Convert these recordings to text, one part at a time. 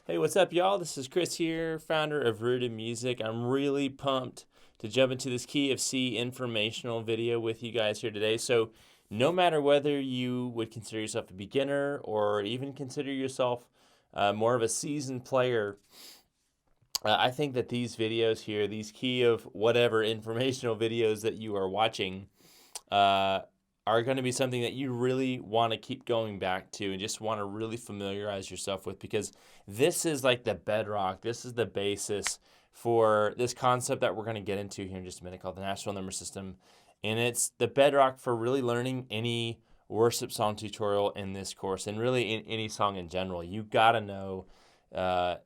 Hey, what's up, y'all? This is Chris here, founder of Rooted Music. I'm really pumped to jump into this Key of C informational video with you guys here today. So, no matter whether you would consider yourself a beginner or even consider yourself more of a seasoned player, I think that these videos here, these Key of whatever informational videos that you are watching, uh, are going to be something that you really want to keep going back to and just want to really familiarize yourself with, because this is like the bedrock. This is the basis for this concept that we're going to get into here in just a minute called the Nashville number system. And it's the bedrock for really learning any worship song tutorial in this course and really in any song in general. You got to know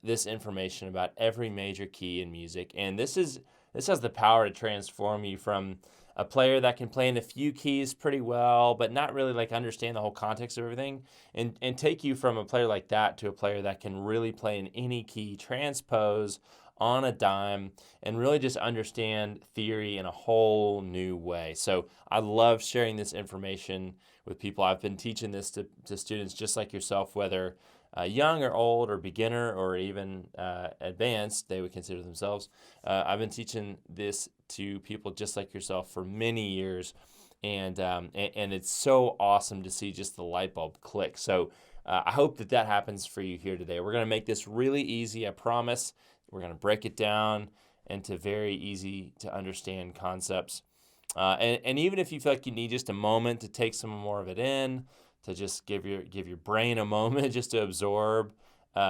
this information about every major key in music. And this has the power to transform you from a player that can play in a few keys pretty well, but not really like understand the whole context of everything, and take you from a player like that to a player that can really play in any key, transpose on a dime, and really just understand theory in a whole new way. So I love sharing this information with people. I've been teaching this to students just like yourself, whether young or old or beginner or even advanced, they would consider themselves. I've been teaching this to people just like yourself for many years, and it's so awesome to see just the light bulb click. So I hope that happens for you here today. We're going to make this really easy, I promise. We're going to break it down into very easy to understand concepts. And even if you feel like you need just a moment to take some more of it in, to just give your brain a moment just to absorb,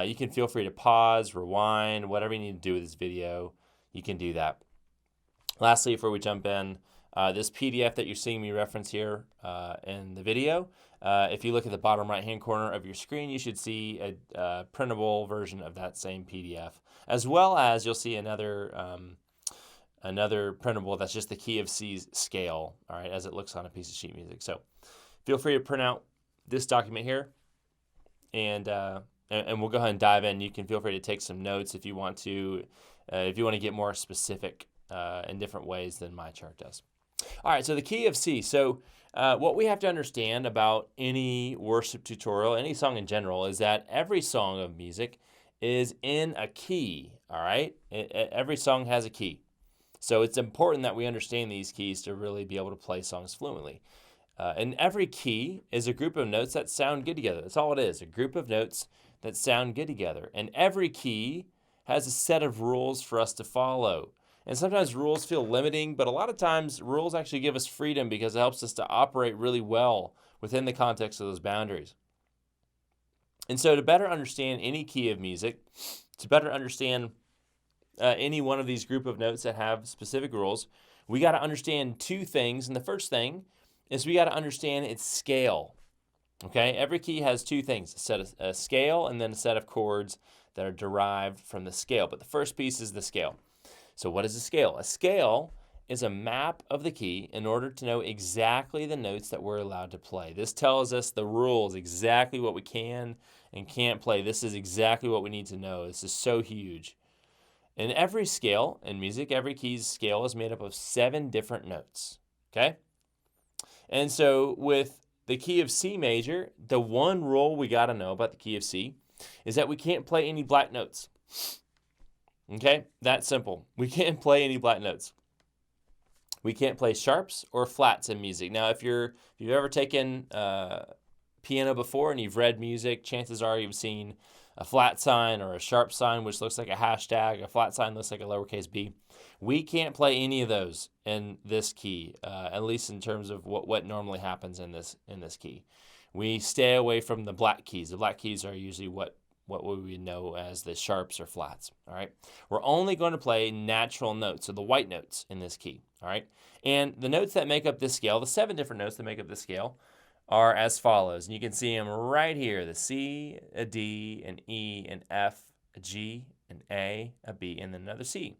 you can feel free to pause, rewind, whatever you need to do with this video, you can do that. Lastly, before we jump in, this PDF that you're seeing me reference here in the video, if you look at the bottom right-hand corner of your screen, you should see a printable version of that same PDF, as well as you'll see another printable that's just the key of C's scale, all right, as it looks on a piece of sheet music. So feel free to print out this document here, and we'll go ahead and dive in. You can feel free to take some notes if you want to get more specific in different ways than my chart does. All right, so the key of C. So what we have to understand about any worship tutorial, any song in general, is that every song of music is in a key, all right? Every song has a key. So it's important that we understand these keys to really be able to play songs fluently. And every key is a group of notes that sound good together. That's all it is, a group of notes that sound good together. And every key has a set of rules for us to follow. And sometimes rules feel limiting, but a lot of times rules actually give us freedom because it helps us to operate really well within the context of those boundaries. And so to better understand any key of music, to better understand any one of these group of notes that have specific rules, we got to understand two things. And the first thing is we got to understand its scale. Okay, every key has two things: a scale and then a set of chords that are derived from the scale. But the first piece is the scale. So what is a scale? A scale is a map of the key in order to know exactly the notes that we're allowed to play. This tells us the rules, exactly what we can and can't play. This is exactly what we need to know. This is so huge. In every scale in music, every key's scale is made up of 7 different notes. Okay? And so with the key of C major, the one rule we got to know about the key of C is that we can't play any black notes. Okay? That's simple. We can't play any black notes. We can't play sharps or flats in music. Now, if you've ever taken piano before and you've read music, chances are you've seen a flat sign or a sharp sign, which looks like a hashtag. A flat sign looks like a lowercase b. We can't play any of those in this key, at least in terms of what normally happens in this key. We stay away from the black keys. The black keys are usually what we would know as the sharps or flats, all right? We're only going to play natural notes, so the white notes in this key, all right? And the notes that make up this scale, the 7 different notes that make up this scale, are as follows. And you can see them right here: the C, a D, an E, an F, a G, an A, a B, and then another C.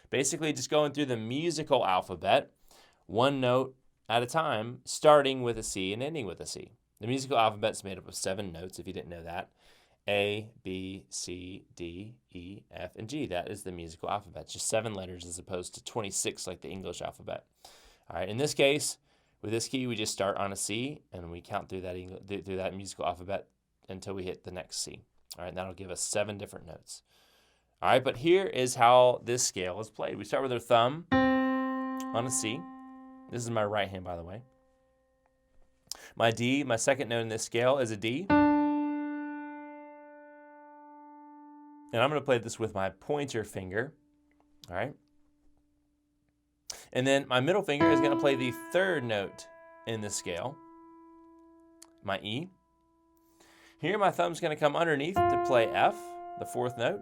Basically just going through the musical alphabet, one note at a time, starting with a C and ending with a C. The musical alphabet is made up of 7 notes, if you didn't know that. A, B, C, D, E, F, and G. That is the musical alphabet. It's just 7 letters as opposed to 26 like the English alphabet. All right, in this case, with this key, we just start on a C, and we count through that musical alphabet until we hit the next C. All right, and that'll give us 7 different notes. All right, but here is how this scale is played. We start with our thumb on a C. This is my right hand, by the way. My D, my second note in this scale, is a D. And I'm going to play this with my pointer finger. All right. And then my middle finger is going to play the third note in the scale, my E. Here my thumb's going to come underneath to play F, the 4th note.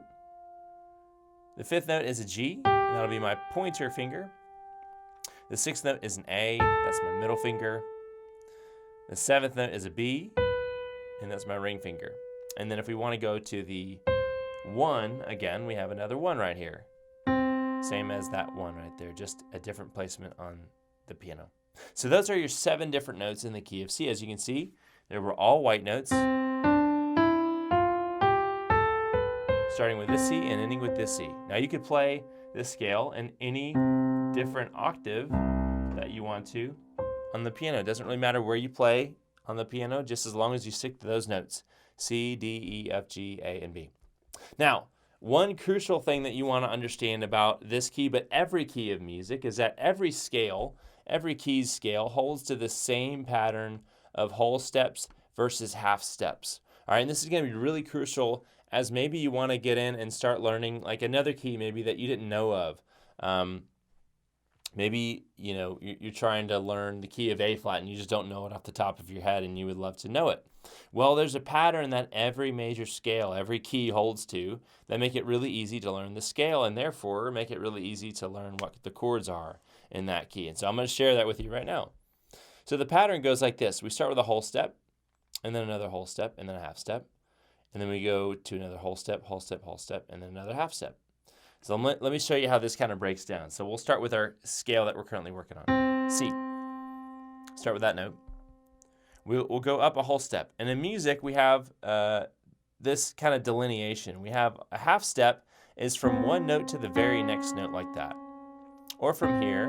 The 5th note is a G, and that'll be my pointer finger. The 6th note is an A, that's my middle finger. The 7th note is a B, and that's my ring finger. And then if we want to go to the 1, again, we have another 1 right here. Same as that 1 right there, just a different placement on the piano. So those are your 7 different notes in the key of C. As you can see, they were all white notes, starting with this C and ending with this C. Now you could play this scale in any different octave that you want to on the piano. It doesn't really matter where you play on the piano, just as long as you stick to those notes. C, D, E, F, G, A, and B. Now, one crucial thing that you want to understand about this key, but every key of music, is that every scale, every key's scale, holds to the same pattern of whole steps versus half steps. All right, and this is going to be really crucial as maybe you want to get in and start learning like another key maybe that you didn't know of. Maybe, you know, you're trying to learn the key of A flat and you just don't know it off the top of your head and you would love to know it. Well, there's a pattern that every major scale, every key holds to that make it really easy to learn the scale and therefore make it really easy to learn what the chords are in that key. And so I'm going to share that with you right now. So the pattern goes like this. We start with a whole step and then another whole step and then a half step. And then we go to another whole step, and then another half step. So let me show you how this kind of breaks down. So we'll start with our scale that we're currently working on, C. Start with that note. We'll go up a whole step. And in music, we have this kind of delineation. We have a half step is from one note to the very next note like that. Or from here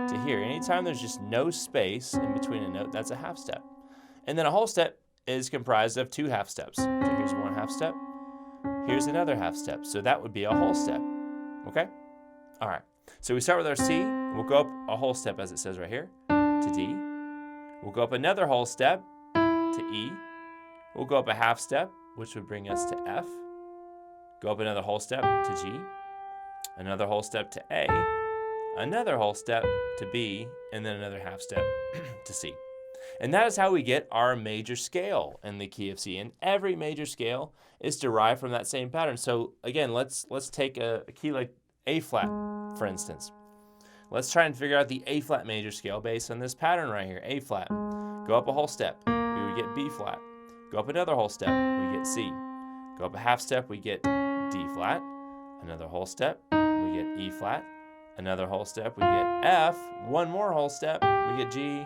to here. Anytime there's just no space in between a note, that's a half step. And then a whole step is comprised of 2 half steps. So here's one half step. Here's another half step. So that would be a whole step. Okay? All right. So we start with our C. We'll go up a whole step, as it says right here, to D. We'll go up another whole step to E. We'll go up a half step, which would bring us to F. Go up another whole step to G. Another whole step to A. Another whole step to B. And then another half step to C. And that is how we get our major scale in the key of C. And every major scale is derived from that same pattern. So again, let's take a key like A flat, for instance. Let's try and figure out the A flat major scale based on this pattern right here. A flat. Go up a whole step, we would get B flat. Go up another whole step, we get C. Go up a half step, we get D flat. Another whole step, we get E flat. Another whole step, we get F. One more whole step, we get G.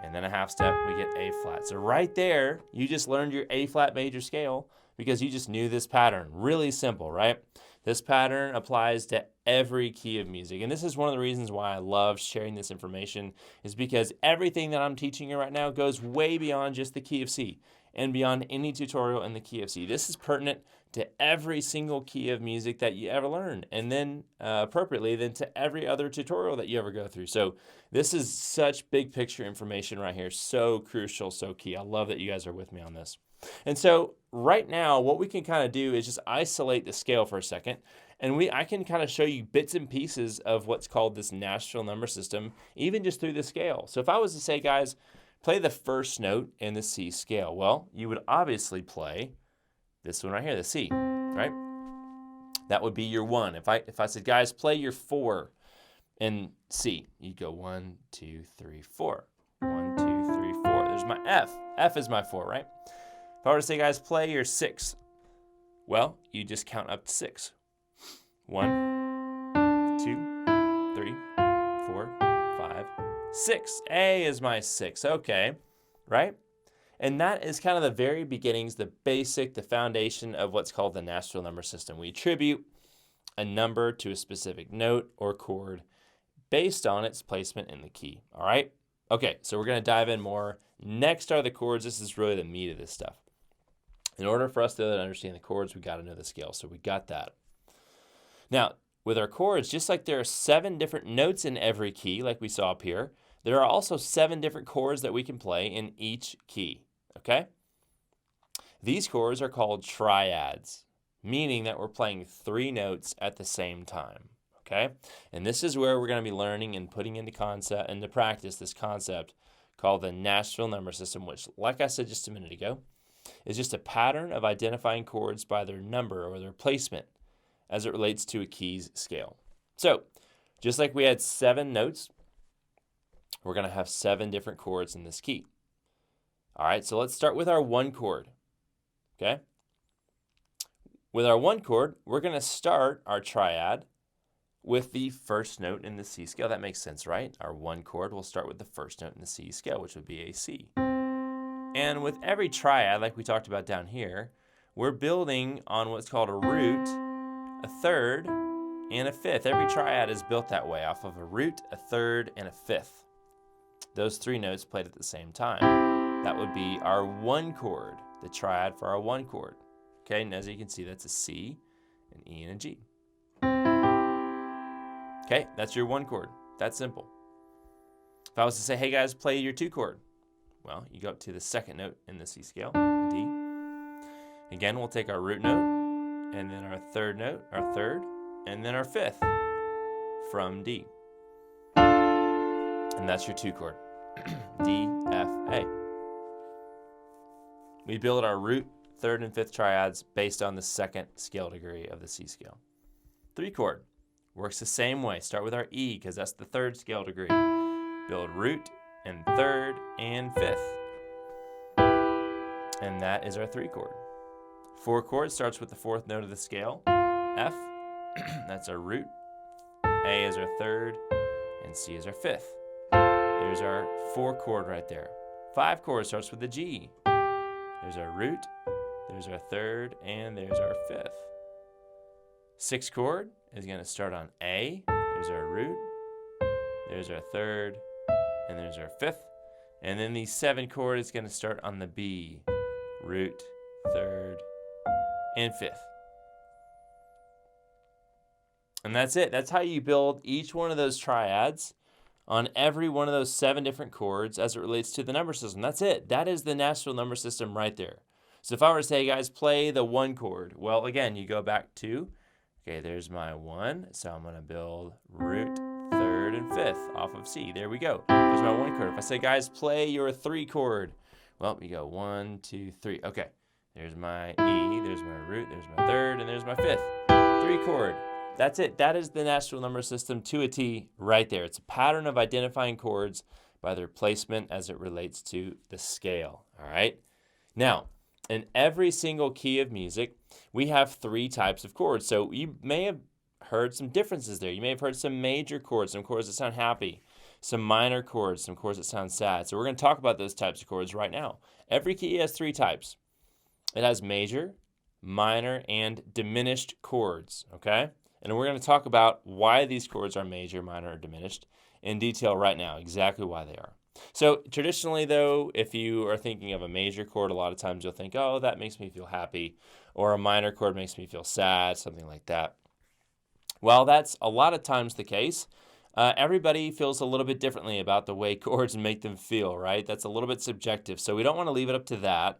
And then a half step, we get A flat. So right there, you just learned your A flat major scale because you just knew this pattern. Really simple, right? This pattern applies to every key of music. And this is one of the reasons why I love sharing this information, is because everything that I'm teaching you right now goes way beyond just the key of C and beyond any tutorial in the key of C. This is pertinent to every single key of music that you ever learn, and then appropriately then to every other tutorial that you ever go through. So this is such big picture information right here. So crucial, so key. I love that you guys are with me on this. And so right now, what we can kind of do is just isolate the scale for a second, and I can kind of show you bits and pieces of what's called this Nashville number system, even just through the scale. So if I was to say, guys, play the first note in the C scale, well, you would obviously play this one right here, the C, right? That would be your 1. If I said, guys, play your 4 in C, you'd go 1, 2, 3, 4. 1, 2, 3, 4. There's my F. F is my 4, right? If I were to say, guys, play your 6, well, you just count up to 6. 1, 2, 3, 4, 5, 6. A is my 6. Okay, right? And that is kind of the very beginnings, the basic, the foundation of what's called the Nashville number system. We attribute a number to a specific note or chord based on its placement in the key. All right? Okay, so we're going to dive in more. Next are the chords. This is really the meat of this stuff. In order for us to understand the chords, we got to know the scale. So we got that. Now, with our chords, just like there are 7 different notes in every key, like we saw up here, there are also 7 different chords that we can play in each key, okay? These chords are called triads, meaning that we're playing 3 notes at the same time, okay? And this is where we're going to be learning and putting into practice this concept called the Nashville number system, which, like I said just a minute ago, is just a pattern of identifying chords by their number or their placement as it relates to a key's scale. So, just like we had 7 notes, we're going to have 7 different chords in this key. All right, so let's start with our 1 chord, okay? With our 1 chord, we're going to start our triad with the first note in the C scale. That makes sense, right? Our 1 chord will start with the first note in the C scale, which would be a C. And with every triad, like we talked about down here, we're building on what's called a root, a third, and a fifth. Every triad is built that way, off of a root, a third, and a fifth. Those 3 notes played at the same time. That would be our 1 chord, the triad for our 1 chord. Okay, and as you can see, that's a C, an E, and a G. Okay, that's your 1 chord. That's simple. If I was to say, hey guys, play your 2 chord. Well, you go up to the second note in the C scale, a D. Again, we'll take our root note, and then our third note, our third, and then our fifth from D. And that's your 2 chord, D, F, A. We build our root, third, and fifth triads based on the second scale degree of the C scale. 3 chord works the same way. Start with our E, because that's the 3rd scale degree. Build root, and third, and fifth. And that is our 3 chord. 4 chord starts with the 4th note of the scale, F. That's our root. A is our 3rd, and C is our 5th. There's our 4 chord right there. 5 chord starts with the G. There's our root, there's our 3rd, and there's our 5th. 6 chord is going to start on A. There's our root, there's our 3rd, and there's our 5th. And then the 7 chord is going to start on the B. Root, 3rd, and 5th. And that's it. That's how you build each one of those triads on every one of those 7 different chords as it relates to the number system. That's it. That is the Nashville number system right there. So if I were to say, hey guys, play the 1 chord. Well, again, you go back to, okay, there's my 1. So I'm going to build root, 3rd, and 5th off of C. There we go. There's my 1 chord. If I say, guys, play your 3 chord. Well, you go 1, 2, 3. Okay. There's my E, there's my root, there's my 3rd, and there's my 5th. 3 chord. That's it. That is the Nashville number system to a T right there. It's a pattern of identifying chords by their placement as it relates to the scale. All right? Now, in every single key of music, we have 3 types of chords. So you may have heard some differences there. You may have heard some major chords, some chords that sound happy, some minor chords, some chords that sound sad. So we're going to talk about those types of chords right now. Every key has 3 types. It has major, minor, and diminished chords, okay? And we're going to talk about why these chords are major, minor, or diminished in detail right now, exactly why they are. So traditionally, though, if you are thinking of a major chord, a lot of times you'll think, oh, that makes me feel happy, or a minor chord makes me feel sad, something like that. Well, that's a lot of times the case. Everybody feels a little bit differently about the way chords make them feel, right? That's a little bit subjective, so we don't want to leave it up to that.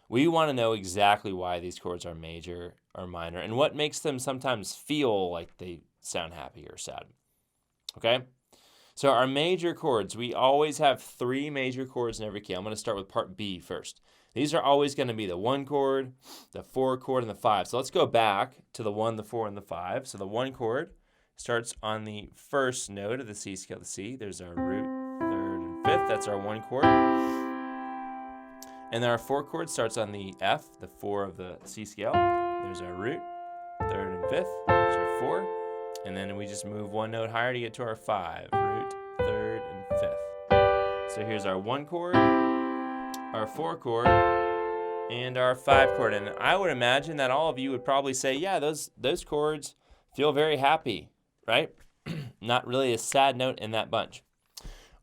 We want to know exactly why these chords are major or minor and what makes them sometimes feel like they sound happy or sad. Okay? So our major chords, we always have 3 major chords in every key. I'm going to start with part B first. These are always going to be the 1 chord, the 4 chord, and the 5. So let's go back to the 1, the 4, and the 5. So the 1 chord starts on the first note of the C scale, the C. There's our root, 3rd, and 5th. That's our 1 chord. And then our 4 chord starts on the F, the 4 of the C scale. There's our root, 3rd, and 5th. There's our 4. And then we just move 1 note higher to get to our 5. Root, 3rd, and 5th. So here's our 1 chord, our 4 chord, and our 5 chord. And I would imagine that all of you would probably say, yeah, those chords feel very happy, right? Not really a sad note in that bunch.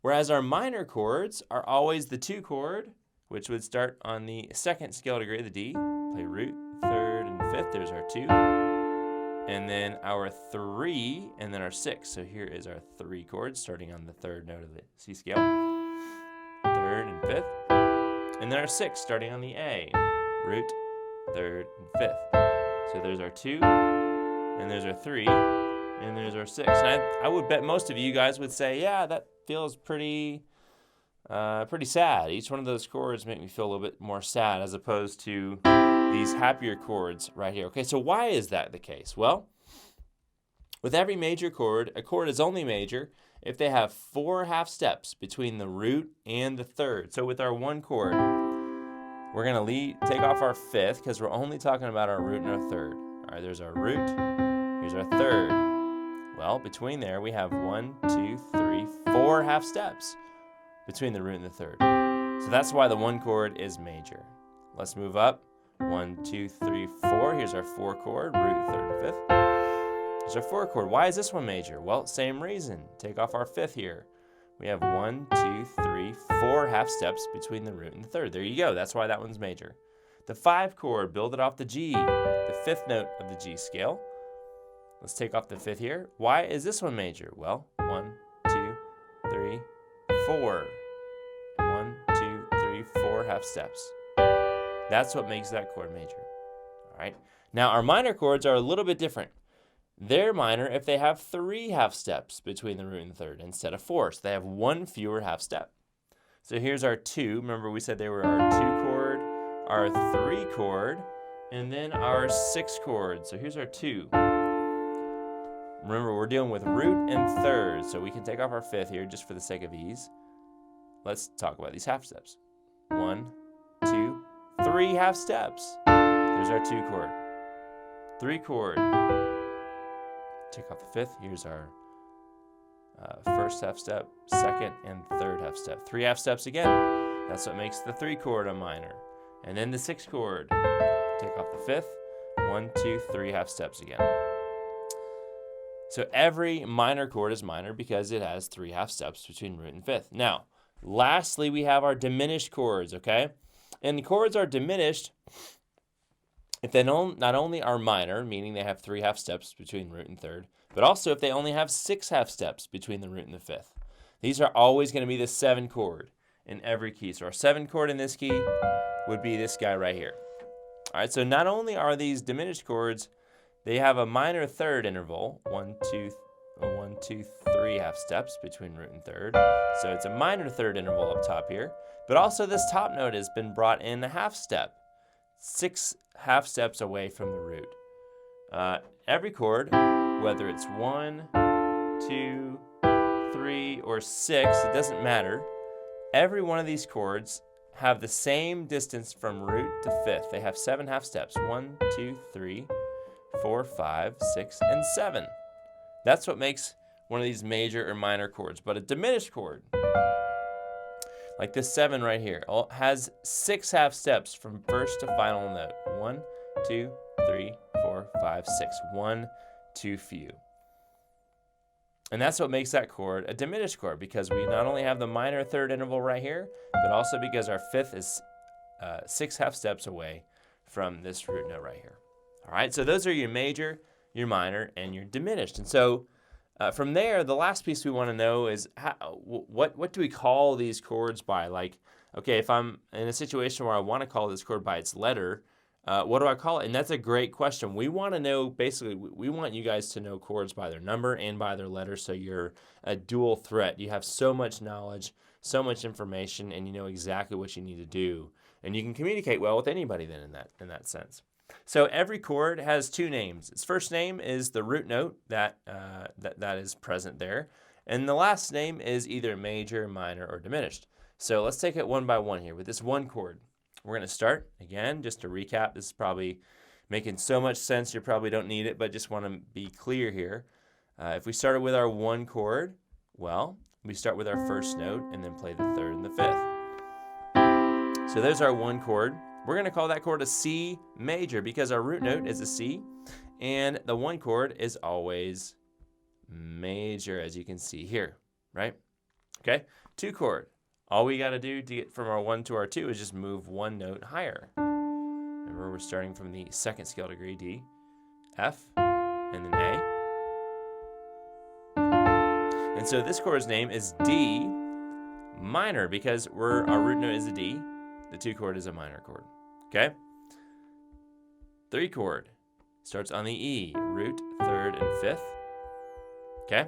Whereas our minor chords are always the 2 chord, which would start on the 2nd scale degree, the D, play root, third, and fifth. There's our 2. And then our 3, and then our 6. So here is our 3 chords starting on the 3rd note of the C scale. 3rd and 5th. And then our 6 starting on the A. Root, 3rd, and 5th. So there's our 2, and there's our 3, and there's our 6. And I would bet most of you guys would say, yeah, that feels pretty sad. Each one of those chords make me feel a little bit more sad as opposed to these happier chords right here. Okay, so why is that the case? Well, with every major chord, a chord is only major if they have 4 half steps between the root and the 3rd. So with our 1 chord, we're going to take off our 5th because we're only talking about our root and our 3rd. All right, there's our root. Here's our 3rd. Well, between there, we have 1, 2, 3, 4 half steps between the root and the 3rd. So that's why the 1 chord is major. Let's move up. 1, 2, 3, 4. Here's our 4 chord, root, 3rd, and 5th. Here's our 4 chord. Why is this one major? Well, same reason. Take off our 5th here. We have 1, 2, 3, 4 half steps between the root and the 3rd. There you go. That's why that one's major. The 5 chord, build it off the G, the 5th note of the G scale. Let's take off the 5th here. Why is this one major? Well, 1, 2, 3, 4. 1, 2, 3, 4 half steps. That's what makes that chord major. All right. Now, our minor chords are a little bit different. They're minor if they have 3 half steps between the root and the 3rd instead of 4. So they have 1 fewer half step. So here's our 2. Remember we said they were our 2 chord, our 3 chord, and then our 6 chord. So here's our 2. Remember, we're dealing with root and 3rd, so we can take off our 5th here just for the sake of ease. Let's talk about these half steps. 1, 2, 3 half steps. There's our 2 chord. 3 chord. Take off the 5th. Here's our 1st half step, 2nd, and 3rd half step. 3 half steps again. That's what makes the 3 chord a minor. And then the 6 chord. Take off the 5th. 1, 2, 3 half steps again. So every minor chord is minor because it has 3 half steps between root and 5th. Now, lastly, we have our diminished chords, okay? And the chords are diminished if they not only are minor, meaning they have 3 half steps between root and 3rd, but also if they only have 6 half steps between the root and the 5th. These are always going to be the 7 chord in every key. So our 7 chord in this key would be this guy right here. All right, so not only are these diminished chords, they have a minor 3rd interval, 1, 2, 3 half steps between root and 3rd. So it's a minor 3rd interval up top here. But also this top note has been brought in a half step, 6 half steps away from the root. Every chord, whether it's 1, 2, 3, or 6, it doesn't matter. Every one of these chords have the same distance from root to 5th. They have 7 half steps, 1, 2, 3, 4, 5, 6, and 7. That's what makes one of these major or minor chords. But a diminished chord, like this 7 right here, has 6 half steps from first to final note. 1, 2, 3, 4, 5, 6. 1 too few. And that's what makes that chord a diminished chord, because we not only have the minor 3rd interval right here, but also because our 5th is 6 half steps away from this root note right here. All right, so those are your major, your minor, and your diminished. And so from there, the last piece we want to know is what do we call these chords by? Like, okay, if I'm in a situation where I want to call this chord by its letter, what do I call it? And that's a great question. We want to know, basically, we want you guys to know chords by their number and by their letter, so you're a dual threat. You have so much knowledge, so much information, and you know exactly what you need to do. And you can communicate well with anybody then in that sense. So every chord has 2 names. Its first name is the root note that is present there. And the last name is either major, minor, or diminished. So let's take it one by one here with this 1 chord. We're going to start, again, just to recap. This is probably making so much sense you probably don't need it, but just want to be clear here. If we started with our 1 chord, well, we start with our first note and then play the 3rd and the 5th. So there's our 1 chord. We're going to call that chord a C major because our root note is a C, and the 1 chord is always major, as you can see here, right? Okay, 2 chord. All we got to do to get from our 1 to our 2 is just move 1 note higher. Remember, we're starting from the second scale degree, D, F, and then A. And so this chord's name is D minor because our root note is a D. The 2 chord is a minor chord. Okay? 3 chord starts on the E, root, 3rd, and 5th. Okay?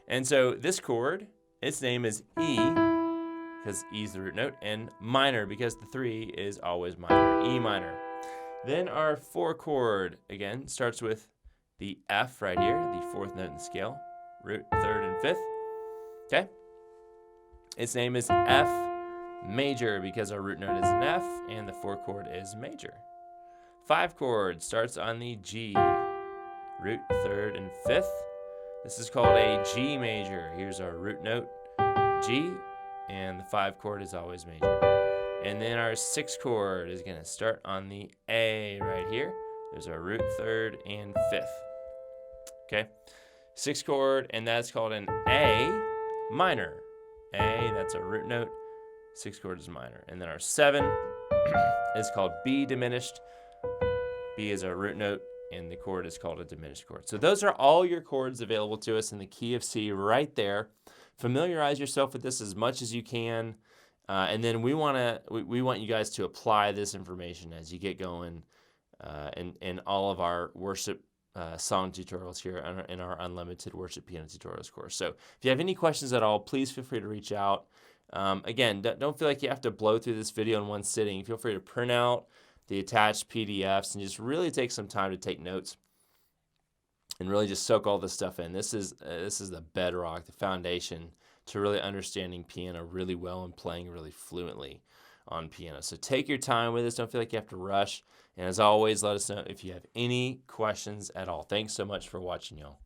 And so this chord, its name is E, because E is the root note, and minor because the 3 is always minor, E minor. Then our 4 chord, again, starts with the F right here, the 4th note in the scale, root, 3rd, and 5th. Okay? Its name is F major because our root note is an F, and the 4 chord is major. 5 chord starts on the G, root, 3rd, and 5th. This is called a G major. Here's our root note, G, and the 5 chord is always major. And then our 6 chord is going to start on the A right here. There's our root, 3rd, and 5th. Okay? 6 chord, and that's called an A minor. A, that's our root note. 6 chord is minor. And then our 7 is called B diminished. B is our root note, and the chord is called a diminished chord. So those are all your chords available to us in the key of C right there. Familiarize yourself with this as much as you can, and then we want you guys to apply this information as you get going in all of our worship song tutorials here in our Unlimited Worship Piano Tutorials course. So if you have any questions at all, please feel free to reach out. Again, don't feel like you have to blow through this video in one sitting. Feel free to print out the attached PDFs and just really take some time to take notes and really just soak all this stuff in. This is the bedrock, the foundation to really understanding piano really well and playing really fluently on piano. So take your time with this. Don't feel like you have to rush. And as always, let us know if you have any questions at all. Thanks so much for watching, y'all.